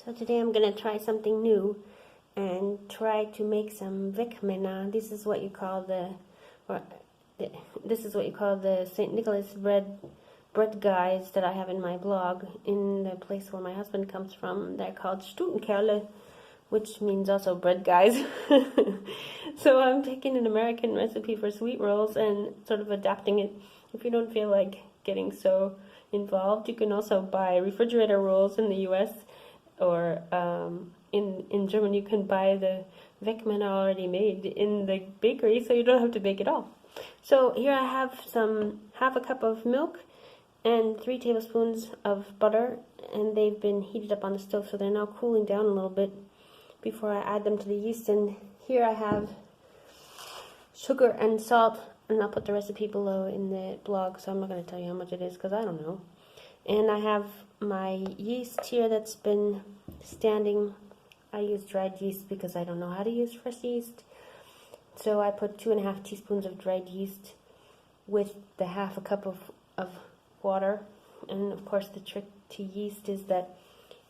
So today I'm going to try something new and try to make some vekmena. This is what you call the St. Nicholas bread guys that I have in my blog in the place where my husband comes from. They're called Stutenkerle, which means also bread guys. So I'm taking an American recipe for sweet rolls and sort of adapting it. If you don't feel like getting so involved, you can also buy refrigerator rolls in the US, or in Germany you can buy the vekmena already made in the bakery, so you don't have to bake it all. So here I have half a cup of milk and 3 tablespoons of butter, and they've been heated up on the stove, so they're now cooling down a little bit before I add them to the yeast. And here I have sugar and salt, and I'll put the recipe below in the blog, so I'm not going to tell you how much it is because I don't know. And I have my yeast here that's been standing. I use dried yeast because I don't know how to use fresh yeast. So I put 2.5 teaspoons of dried yeast with the half a cup of water. And of course the trick to yeast is that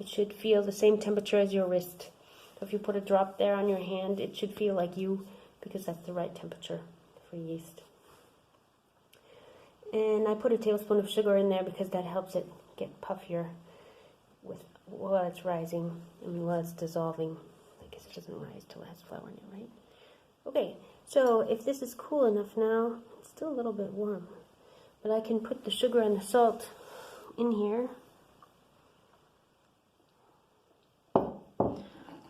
it should feel the same temperature as your wrist. So if you put a drop there on your hand, it should feel like you, because that's the right temperature for yeast. And I put a tablespoon of sugar in there because that helps it get puffier while it's rising. While it's dissolving. I guess it doesn't rise till it has flour in it, right? Okay, so if this is cool enough now, it's still a little bit warm, but I can put the sugar and the salt in here.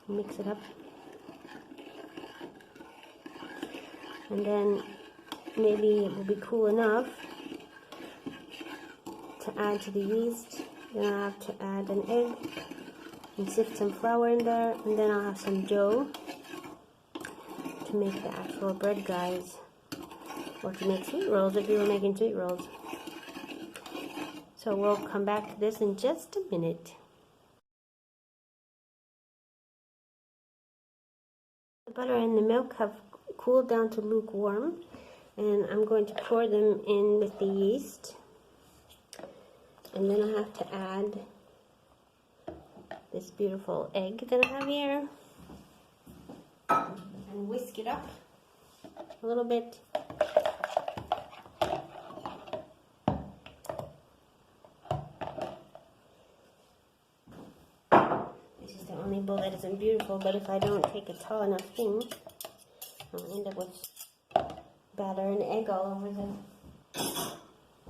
Mix it up. And then maybe it will be cool enough to add to the yeast. Then I'll have to add an egg and sift some flour in there, and then I'll have some dough to make the actual bread guys, or to make sweet rolls if you were making sweet rolls. So we'll come back to this in just a minute. The butter and the milk have cooled down to lukewarm, and I'm going to pour them in with the yeast. And then I have to add this beautiful egg that I have here. And whisk it up a little bit. This is the only bowl that isn't beautiful, but if I don't take a tall enough thing, I'll end up with batter and egg all over the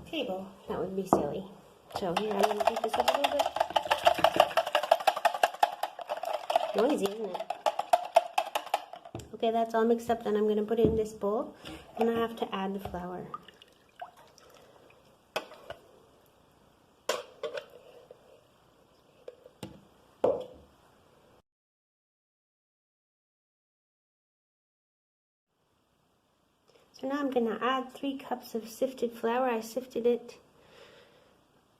table. That would be silly. So here, I'm going to beat this up a little bit. Noisy, isn't it? Okay, that's all mixed up. Then I'm going to put it in this bowl, and I have to add the flour. So now I'm going to add 3 cups of sifted flour. I sifted it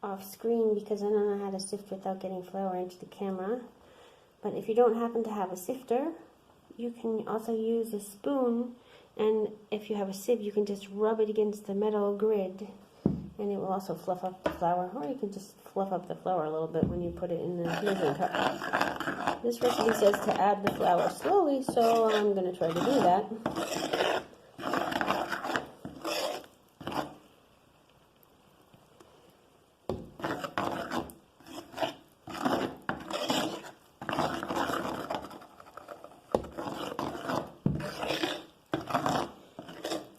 off screen because I don't know how to sift without getting flour into the camera. But if you don't happen to have a sifter, you can also use a spoon, and if you have a sieve, you can just rub it against the metal grid, and it will also fluff up the flour. Or you can just fluff up the flour a little bit when you put it in the measuring cup. This recipe says to add the flour slowly, so I'm going to try to do that.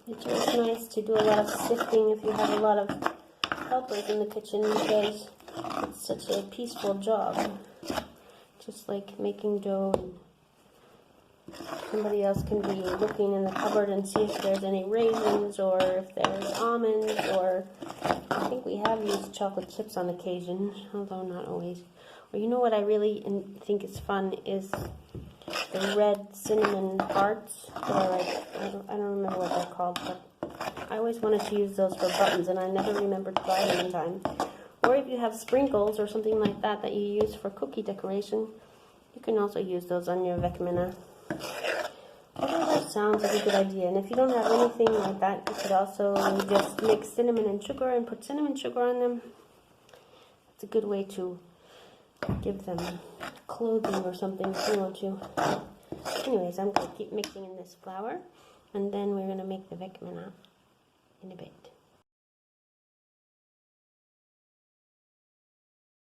It's nice to do a lot of sifting if you have a lot of helpers in the kitchen, because it's such a peaceful job. Just like making dough, and somebody else can be looking in the cupboard and see if there's any raisins or if there's almonds, or I think we have used chocolate chips on occasion, although not always. Or you know what I really think is fun is the red cinnamon hearts that are like, I don't remember what they're called, but I always wanted to use those for buttons, and I never remembered to buy them in time. Or if you have sprinkles or something like that that you use for cookie decoration, you can also use those on your vekmena. That sounds like a good idea. And if you don't have anything like that, you could also just mix cinnamon and sugar and put cinnamon sugar on them. It's a good way to give them clothing or something if you want to. Anyways, I'm going to keep mixing in this flour, and then we're going to make the vecmina in a bit.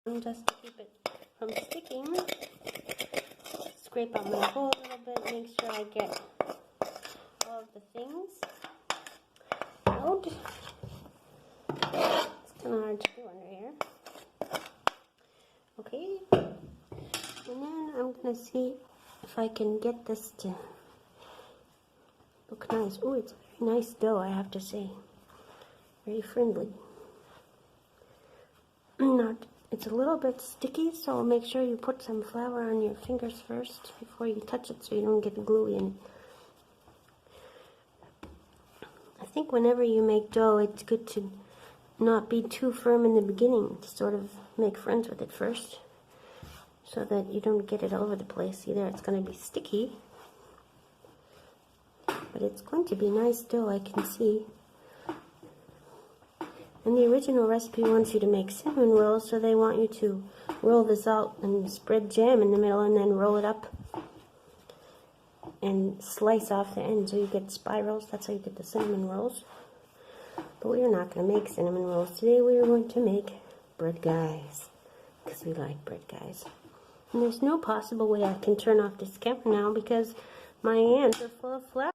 And just to keep it from sticking, scrape out my bowl a little bit, make sure I get all of the things out. It's kind of hard to do under here. Okay, and then I'm going to see if I can get this to look nice. Oh, it's a very nice dough, I have to say. Very friendly. It's a little bit sticky, so make sure you put some flour on your fingers first before you touch it so you don't get gluey in it. I think whenever you make dough, it's good to not be too firm in the beginning, to sort of make friends with it first, so that you don't get it all over the place. Either it's going to be sticky, but it's going to be nice dough, I can see. And the original recipe wants you to make cinnamon rolls, so they want you to roll this out and spread jam in the middle and then roll it up and slice off the end so you get spirals. That's how you get the cinnamon rolls. But we're not going to make cinnamon rolls today. We are going to make bread guys, because we like bread guys. And there's no possible way I can turn off this camera now because my hands are full of flour.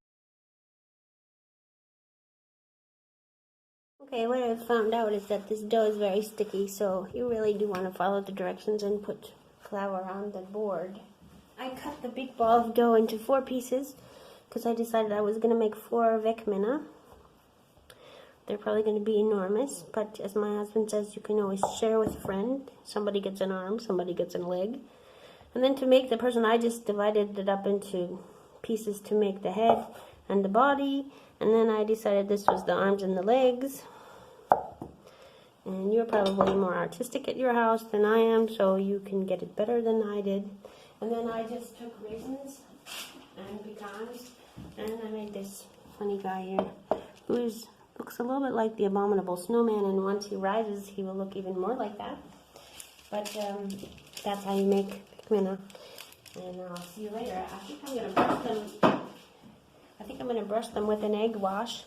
Okay, what I've found out is that this dough is very sticky, so you really do want to follow the directions and put flour on the board. I cut the big ball of dough into 4 pieces because I decided I was going to make 4 vecmina. They're probably going to be enormous, but as my husband says, you can always share with a friend. Somebody gets an arm, somebody gets a leg. And then to make the person, I just divided it up into pieces to make the head and the body. And then I decided this was the arms and the legs. And you're probably more artistic at your house than I am, so you can get it better than I did. And then I just took raisins and pecans, and I made this funny guy here who looks a little bit like the Abominable Snowman, and once he rises, he will look even more like that. But that's how you make vecmina. And I'll see you later. I think I'm going to brush them with an egg wash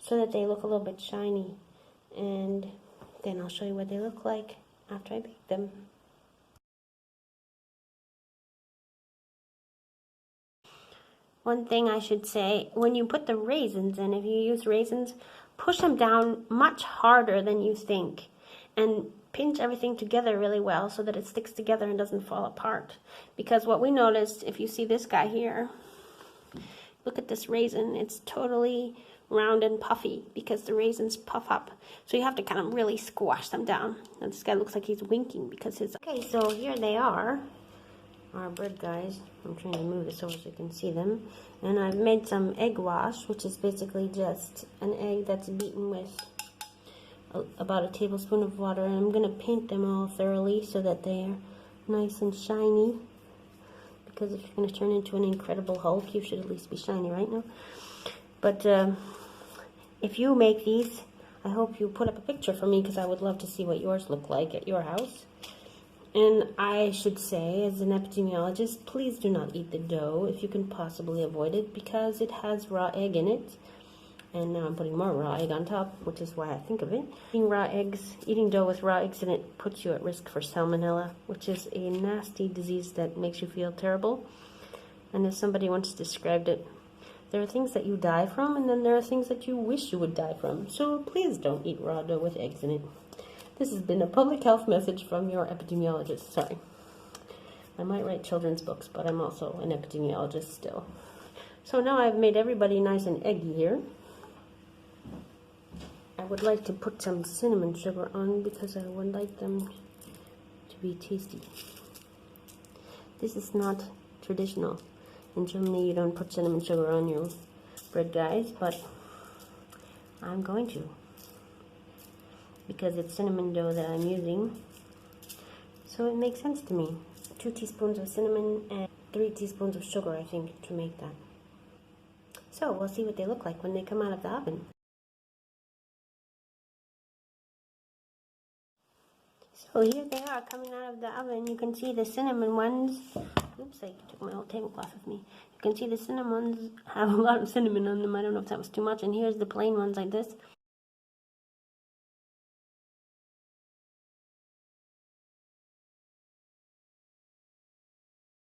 so that they look a little bit shiny. And then I'll show you what they look like after I bake them. One thing I should say, when you put the raisins in, if you use raisins, push them down much harder than you think. And pinch everything together really well so that it sticks together and doesn't fall apart. Because what we noticed, if you see this guy here, look at this raisin, it's totally round and puffy because the raisins puff up. So you have to kind of really squash them down. And this guy looks like he's winking because his... Okay, so here they are, our bread guys. I'm trying to move this over so you can see them. And I've made some egg wash, which is basically just an egg that's beaten with about a tablespoon of water. And I'm going to paint them all thoroughly so that they're nice and shiny. Because if you're going to turn into an Incredible Hulk, you should at least be shiny right now. But if you make these, I hope you put up a picture for me because I would love to see what yours look like at your house. And I should say, as an epidemiologist, please do not eat the dough if you can possibly avoid it because it has raw egg in it. And now I'm putting more raw egg on top, which is why I think of it. Eating dough with raw eggs in it puts you at risk for salmonella, which is a nasty disease that makes you feel terrible. And as somebody once described it, there are things that you die from, and then there are things that you wish you would die from. So please don't eat raw dough with eggs in it. This has been a public health message from your epidemiologist. Sorry. I might write children's books, but I'm also an epidemiologist still. So now I've made everybody nice and eggy here. I would like to put some cinnamon sugar on because I would like them to be tasty. This is not traditional. In Germany, you don't put cinnamon sugar on your bread guys, but I'm going to because it's cinnamon dough that I'm using. So it makes sense to me. 2 teaspoons of cinnamon and 3 teaspoons of sugar, I think, to make that. So we'll see what they look like when they come out of the oven. So So here they are coming out of the oven. You can see the cinnamon ones. Oops, I took my whole tablecloth with me. You can see the cinnamon ones have a lot of cinnamon on them. I don't know if that was too much. And here's the plain ones like this.